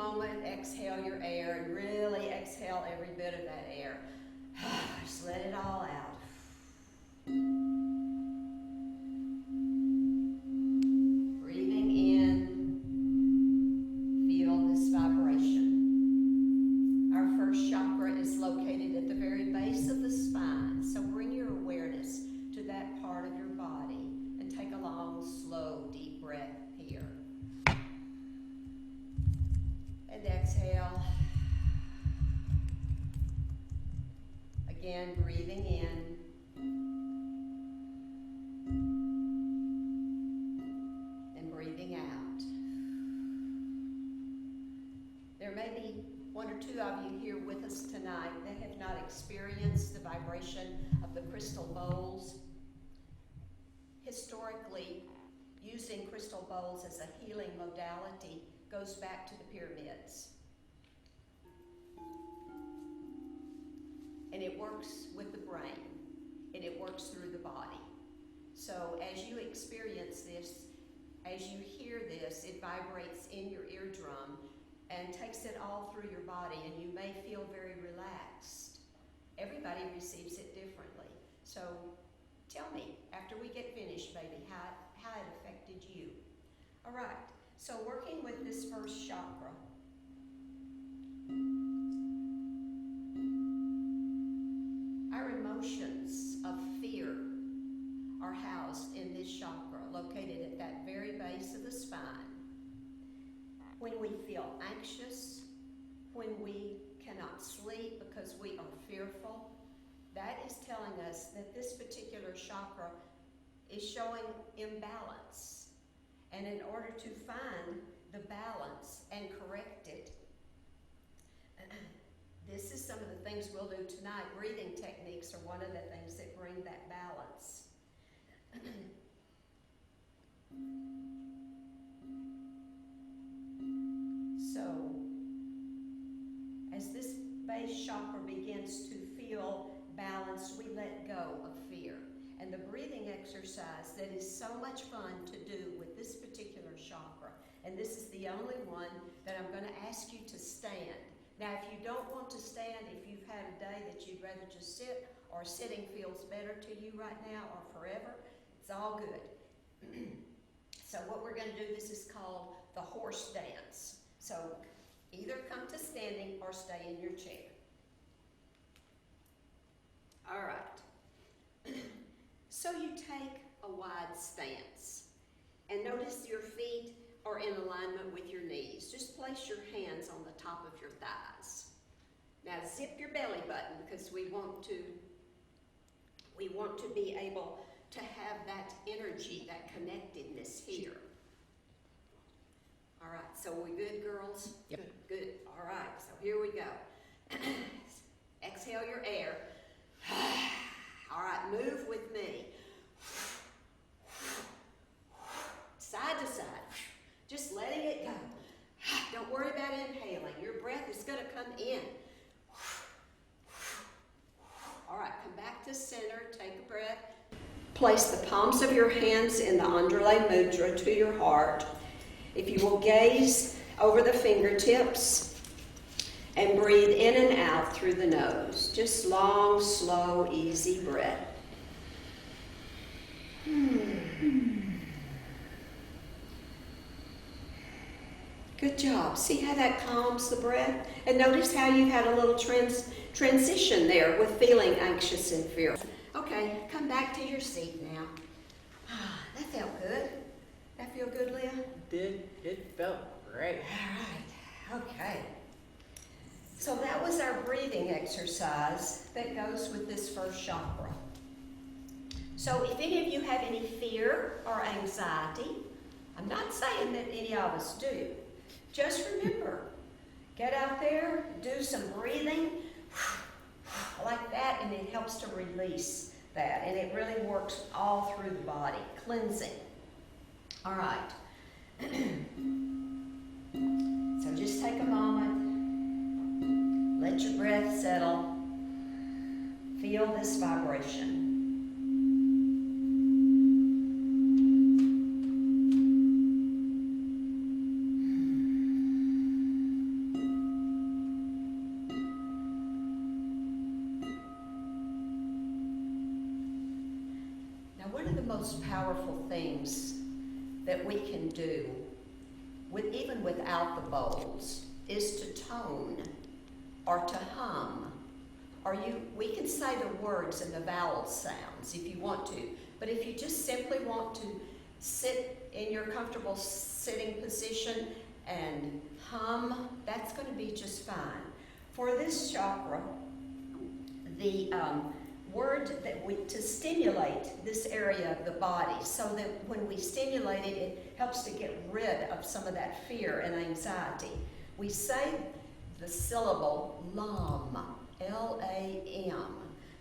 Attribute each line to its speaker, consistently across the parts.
Speaker 1: moment, exhale your air, and really exhale every bit of that air. Just let it all out. Breathing in, feel this vibration. Our first chakra is located at the very base of the spine, so bring your awareness to that part of your body and take a long, slow, deep breath here. And exhale. Again, breathing in. And breathing out. There may be one or two of you here with us tonight that have not experienced the vibration of the crystal bowls. Historically, using crystal bowls as a healing modality goes back to the pyramids. And it works with the brain, and it works through the body. So as you experience this, as you hear this, it vibrates in your eardrum and takes it all through your body, and you may feel very relaxed. Everybody receives it differently. So tell me, after we get finished, baby, how it affected you. All right, so working with this first chakra. Our emotions of fear are housed in this chakra, located at that very base of the spine. When we feel anxious, when we cannot sleep because we are fearful, that is telling us that this particular chakra is showing imbalance. And in order to find the balance and correct it, this is some of the things we'll do tonight. Breathing techniques are one of the things that bring that balance. So, as this base chakra begins to feel balanced, we let go of fear. And the breathing exercise that is so much fun to do with this particular chakra, and this is the only one that I'm going to ask you to stand. Now, if you don't want to stand, if you've had a day that you'd rather just sit, or sitting feels better to you right now or forever, it's all good. So what we're going to do, this is called the horse dance. So either come to standing or stay in your chair. All right. So you take a wide stance, and notice your feet are in alignment with your knees. Just place your hands on the top of your thighs. Now zip your belly button, because we want to be able to have that energy, that connectedness here. All right, so we good, girls?
Speaker 2: Yep.
Speaker 1: Good. All right, so here we go. Exhale your air. All right, move with me. Side to side. Just letting it go. Don't worry about inhaling. Your breath is going to come in. All right, come back to center. Take a breath. Place the palms of your hands in the Underlay Mudra to your heart. If you will gaze over the fingertips and breathe in and out through the nose. Just long, slow, easy breath. Good job. See how that calms the breath? And notice how you've had a little transition there with feeling anxious and fearful. Okay, come back to your seat now. That felt good. That feel good, Leah?
Speaker 2: It felt great.
Speaker 1: All right, okay. So that was our breathing exercise that goes with this first chakra. So if any of you have any fear or anxiety, I'm not saying that any of us do. Just remember, get out there, do some breathing like that, and it helps to release that. And it really works all through the body, cleansing. All right. So just take a moment. Let your breath settle. Feel this vibration. most powerful things that we can do, even without the bowls, is to tone or to hum. We can say the words and the vowel sounds if you want to, but if you just simply want to sit in your comfortable sitting position and hum, that's going to be just fine. For this chakra, the word to stimulate this area of the body, so that when we stimulate it, it helps to get rid of some of that fear and anxiety. We say the syllable LAM, L-A-M.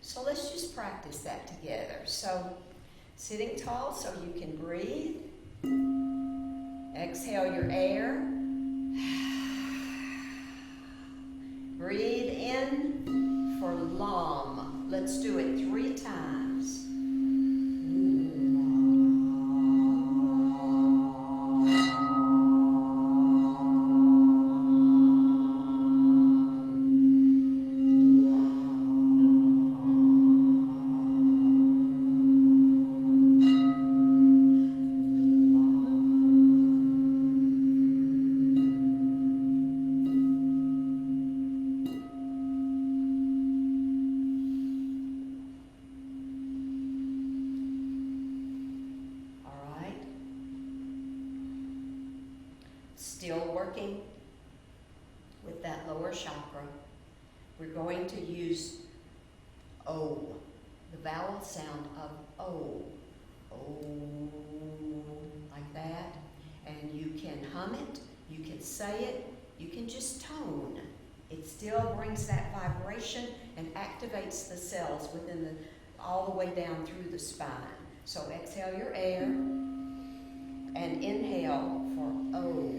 Speaker 1: So let's just practice that together. So sitting tall so you can breathe. Exhale your air. Breathe in for LAM. Let's do it 3 times. Still working with that lower chakra. We're going to use O, the vowel sound of O. O, like that. And you can hum it, you can say it, you can just tone. It still brings that vibration and activates the cells all the way down through the spine. So exhale your air and inhale for O.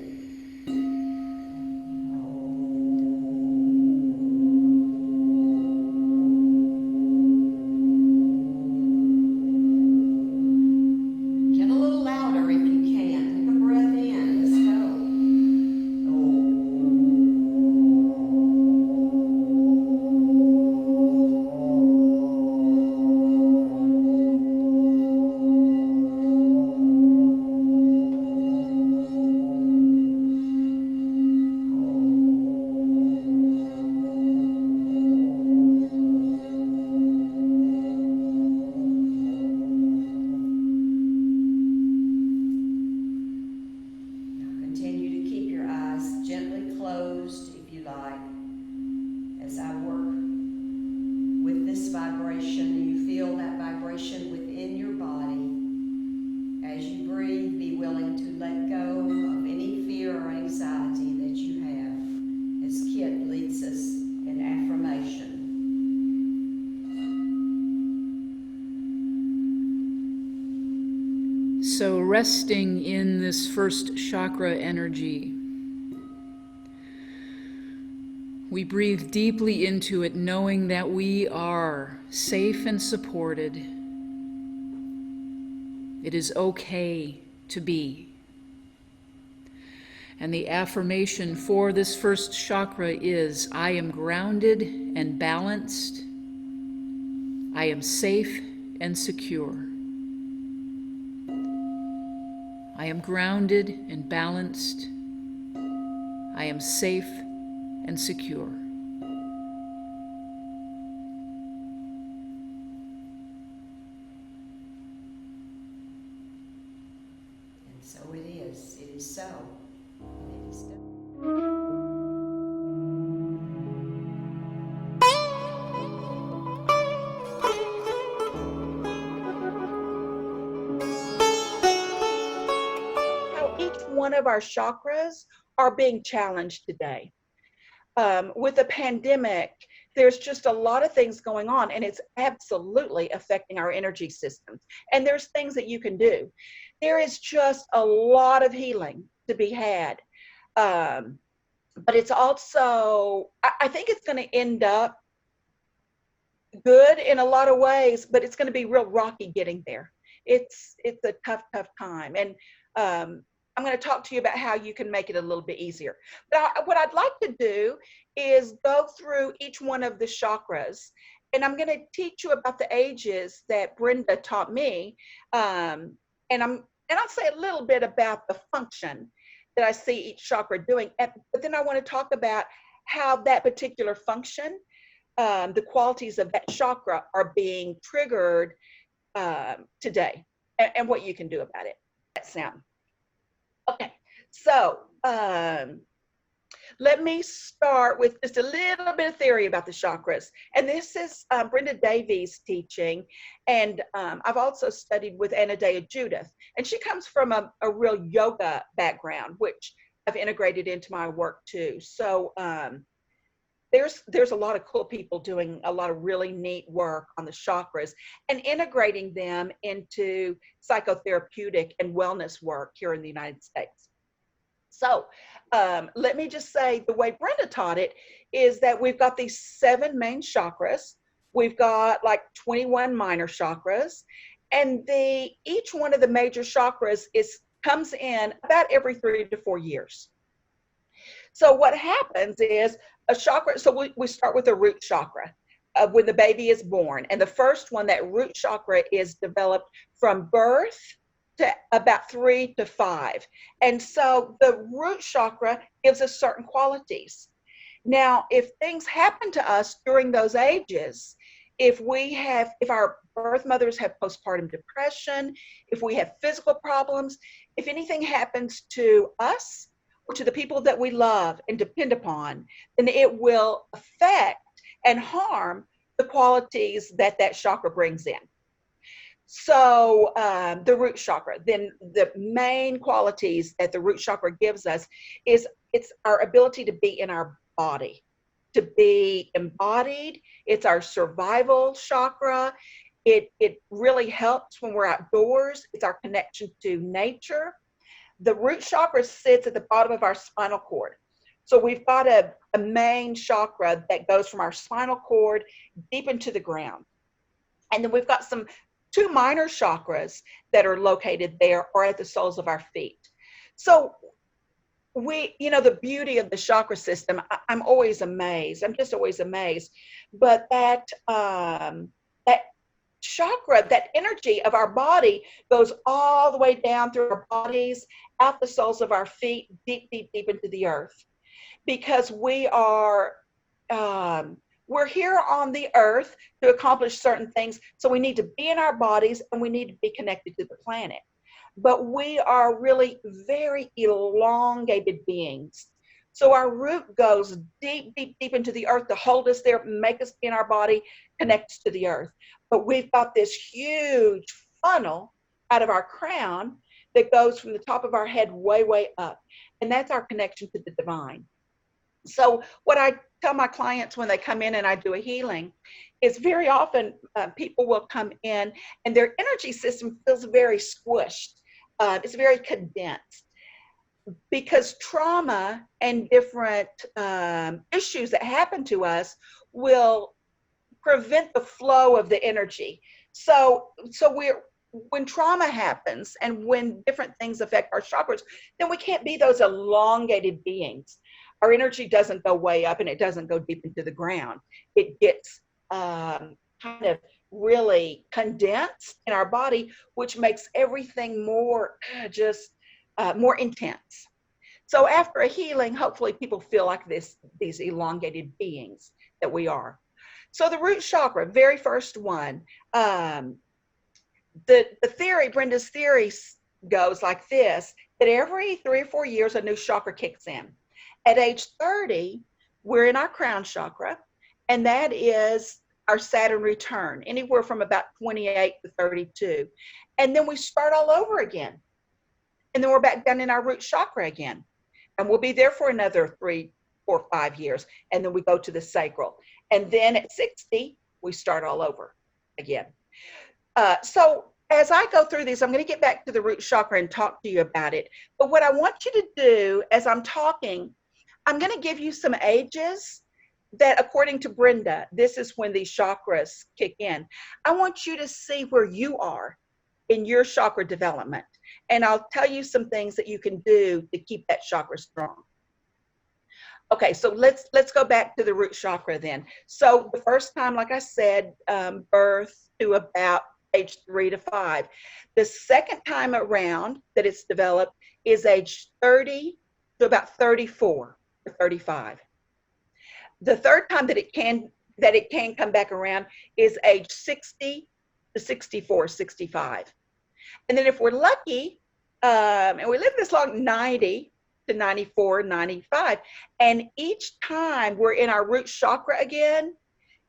Speaker 3: So resting in this first chakra energy, we breathe deeply into it, knowing that we are safe and supported. It is okay to be. And the affirmation for this first chakra is, I am grounded and balanced. I am safe and secure. I am grounded and balanced. I am safe and secure.
Speaker 1: And so it is. It is so. And it is done.
Speaker 4: One of our chakras are being challenged today. With the pandemic, there's just a lot of things going on, and it's absolutely affecting our energy systems. And there's things that you can do. There is just a lot of healing to be had. But it's also, I think it's going to end up good in a lot of ways, but it's going to be real rocky getting there. It's a tough time. And I'm going to talk to you about how you can make it a little bit easier. But what I'd like to do is go through each one of the chakras And I'm going to teach you about the ages that Brenda taught me. And I'll say a little bit about the function that I see each chakra doing. But then I want to talk about how that particular function, the qualities of that chakra are being triggered today, and what you can do about it. That sound. Okay, so let me start with just a little bit of theory about the chakras. And this is Brenda Davies' teaching. And I've also studied with Anadea Judith. And she comes from a real yoga background, which I've integrated into my work too. So there's a lot of cool people doing a lot of really neat work on the chakras and integrating them into psychotherapeutic and wellness work here in the United States. So let me just say the way Brenda taught it is that we've got these 7 main chakras. We've got like 21 minor chakras, and each one of the major chakras comes in about every 3 to 4 years. So what happens is a chakra, so we start with the root chakra when the baby is born. And the first one, that root chakra, is developed from birth to about 3 to 5. And so the root chakra gives us certain qualities. Now, if things happen to us during those ages, if our birth mothers have postpartum depression, if we have physical problems, if anything happens to us or to the people that we love and depend upon, then it will affect and harm the qualities that chakra brings in. So the root chakra, then the main qualities that the root chakra gives us is it's our ability to be in our body, to be embodied. It's our survival chakra. It really helps when we're outdoors. It's our connection to nature. The root chakra sits at the bottom of our spinal cord. So we've got a main chakra that goes from our spinal cord deep into the ground. And then we've got 2 minor chakras that are located there or at the soles of our feet. So the beauty of the chakra system, I'm always amazed. I'm just always amazed. But that chakra, that energy of our body goes all the way down through our bodies, out the soles of our feet, deep, deep, deep into the earth. Because we're here on the earth to accomplish certain things. So we need to be in our bodies and we need to be connected to the planet. But we are really very elongated beings. So our root goes deep, deep, deep into the earth to hold us there, make us be in our body, connect us to the earth. But we've got this huge funnel out of our crown that goes from the top of our head way, way up. And that's our connection to the divine. So what I tell my clients when they come in and I do a healing is very often people will come in and their energy system feels very squished. It's very condensed because trauma and different issues that happen to us will prevent the flow of the energy. So when trauma happens and when different things affect our chakras, then we can't be those elongated beings. Our energy doesn't go way up and it doesn't go deep into the ground. It gets kind of really condensed in our body, which makes everything more more intense. So after a healing, hopefully people feel like these elongated beings that we are. So the root chakra, very first one, the theory, Brenda's theory goes like this, that every 3 or 4 years, a new chakra kicks in. At age 30, we're in our crown chakra, and that is our Saturn return, anywhere from about 28 to 32. And then we start all over again. And then we're back down in our root chakra again. And we'll be there for another 3, 4, 5 years. And then we go to the sacral. And then at 60, we start all over again. So as I go through these, I'm going to get back to the root chakra and talk to you about it. But what I want you to do as I'm talking, I'm going to give you some ages that, according to Brenda, this is when these chakras kick in. I want you to see where you are in your chakra development. And I'll tell you some things that you can do to keep that chakra strong. Okay, so let's go back to the root chakra then. So the first time, like I said, birth to about age 3 to 5. The second time around that it's developed is age 30 to about 34 or 35. The third time that it can come back around is age 60 to 64, 65. And then if we're lucky, and we live this long, 90 to 94, 95. And each time we're in our root chakra again,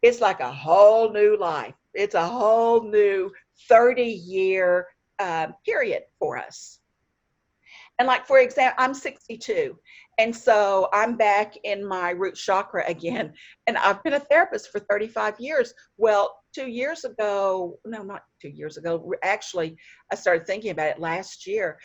Speaker 4: it's like a whole new life. It's a whole new 30-year period for us. And like, for example, I'm 62. And so I'm back in my root chakra again. And I've been a therapist for 35 years. Well, 2 years ago, no, not 2 years ago. Actually, I started thinking about it last year.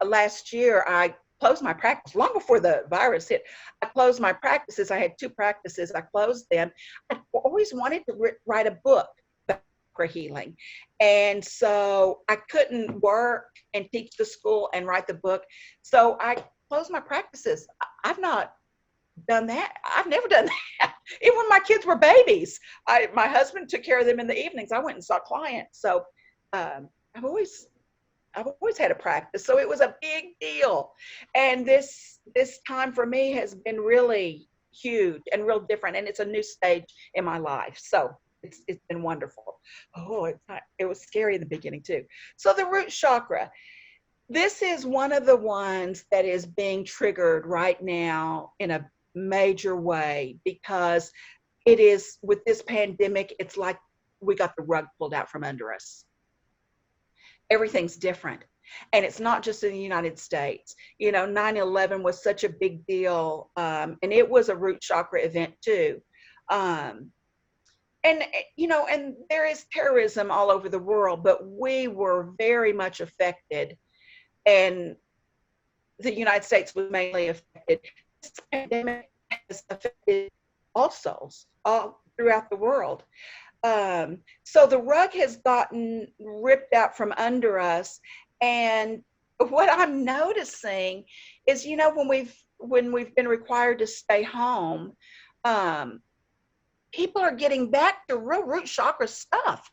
Speaker 4: Last year, I closed my practice long before the virus hit. I closed my practices. I had 2 practices. I closed them. I always wanted to write a book about chakra healing. And so I couldn't work and teach the school and write the book. So I closed my practices. I've not done that. I've never done that. Even when my kids were babies, my husband took care of them in the evenings. I went and saw clients. So I've always had a practice. So it was a big deal. And this time for me has been really huge and real different. And it's a new stage in my life. So it's been wonderful. Oh, it was scary in the beginning too. So the root chakra, this is one of the ones that is being triggered right now in a major way, because it is, with this pandemic, it's like we got the rug pulled out from under us. Everything's different. And it's not just in the United States. 9/11 was such a big deal. And it was a root chakra event too. And there is terrorism all over the world, but we were very much affected. And the United States was mainly affected. This pandemic has affected all souls, all throughout the world. So the rug has gotten ripped out from under us. And what I'm noticing is, when we've been required to stay home, people are getting back to real root chakra stuff.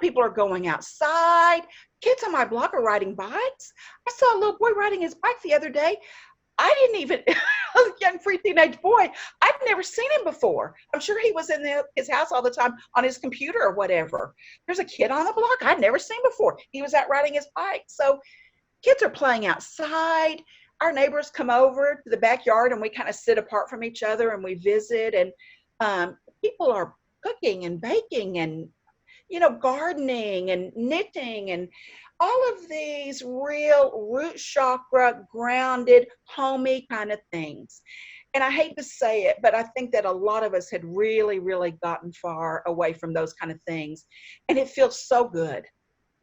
Speaker 4: People are going outside. Kids on my block are riding bikes. I saw a little boy riding his bike the other day. I didn't even, a young free teenage boy, I'd never seen him before. I'm sure he was in his house all the time on his computer or whatever. There's a kid on the block I'd never seen before. He was out riding his bike. So kids are playing outside. Our neighbors come over to the backyard and we kind of sit apart from each other and we visit. And people are cooking and baking and, gardening and knitting and all of these real root chakra grounded, homey kind of things. And I hate to say it, but I think that a lot of us had really, really gotten far away from those kind of things. And it feels so good.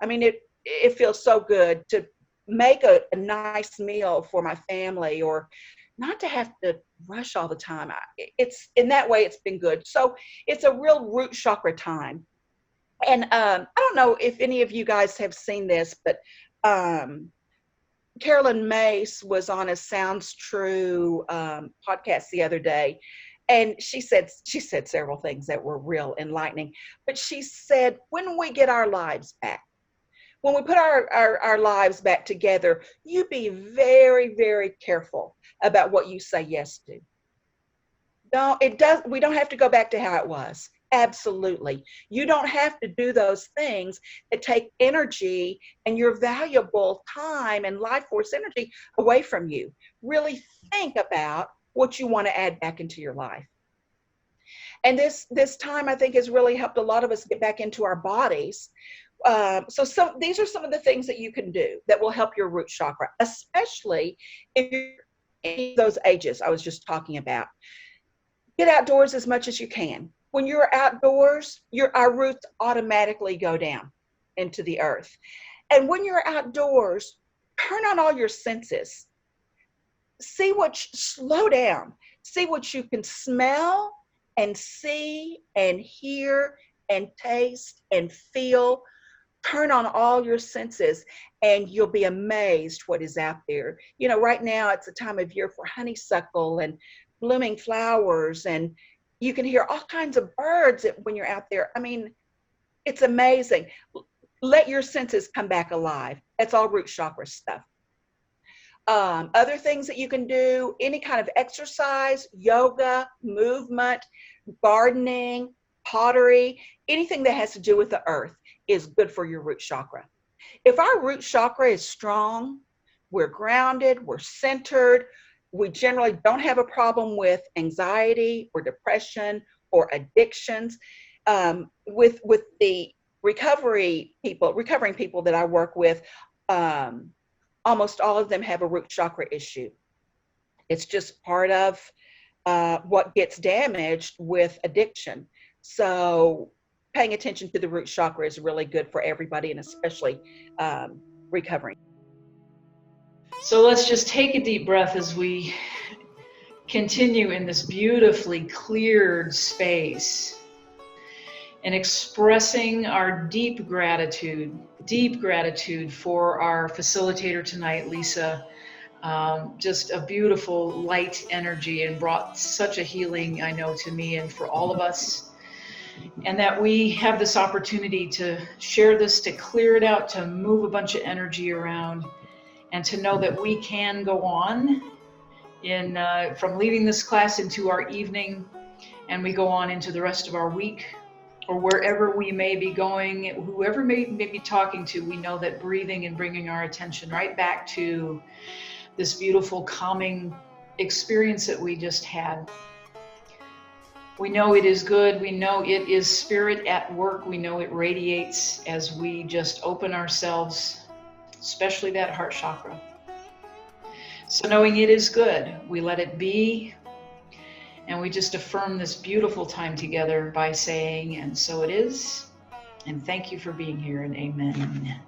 Speaker 4: I mean, it feels so good to make a nice meal for my family, or not to have to rush all the time. It's in that way, it's been good. So it's a real root chakra time. And I don't know if any of you guys have seen this, but Carolyn Mace was on a Sounds True podcast the other day, and she said several things that were real enlightening. But she said, when we get our lives back, when we put our lives back together, you be very, very careful about what you say yes to. We don't have to go back to how it was. Absolutely. You don't have to do those things that take energy and your valuable time and life force energy away from you. Really think about what you want to add back into your life. And this time, I think, has really helped a lot of us get back into our bodies. So these are some of the things that you can do that will help your root chakra, especially if you're in those ages I was just talking about. Get outdoors as much as you can. When you're outdoors, our roots automatically go down into the earth. And when you're outdoors, turn on all your senses. Slow down. See what you can smell and see and hear and taste and feel. turn on all your senses and you'll be amazed what is out there. You know, right now it's a time of year for honeysuckle and blooming flowers, and you can hear all kinds of birds when you're out there. I mean, it's amazing. Let your senses come back alive. That's all root chakra stuff. Other things that you can do, any kind of exercise, yoga, movement, gardening, pottery, anything that has to do with the earth is good for your root chakra. If our root chakra is strong, we're grounded, we're centered, we generally don't have a problem with anxiety or depression or addictions. With the recovering people that I work with, almost all of them have a root chakra issue. It's just part of what gets damaged with addiction. So paying attention to the root chakra is really good for everybody, and especially recovering.
Speaker 3: So let's just take a deep breath as we continue in this beautifully cleared space and expressing our deep gratitude for our facilitator tonight, Lisa. Just a beautiful light energy, and brought such a healing, I know, to me and for all of us. And that we have this opportunity to share this, to clear it out, to move a bunch of energy around, and to know that we can go on from leaving this class into our evening, and we go on into the rest of our week, or wherever we may be going, whoever may be talking to. We know that breathing and bringing our attention right back to this beautiful calming experience that we just had. We know it is good. We know it is spirit at work. We know it radiates as we just open ourselves, especially that heart chakra. So knowing it is good, we let it be, and we just affirm this beautiful time together by saying, and so it is, and thank you for being here, and amen.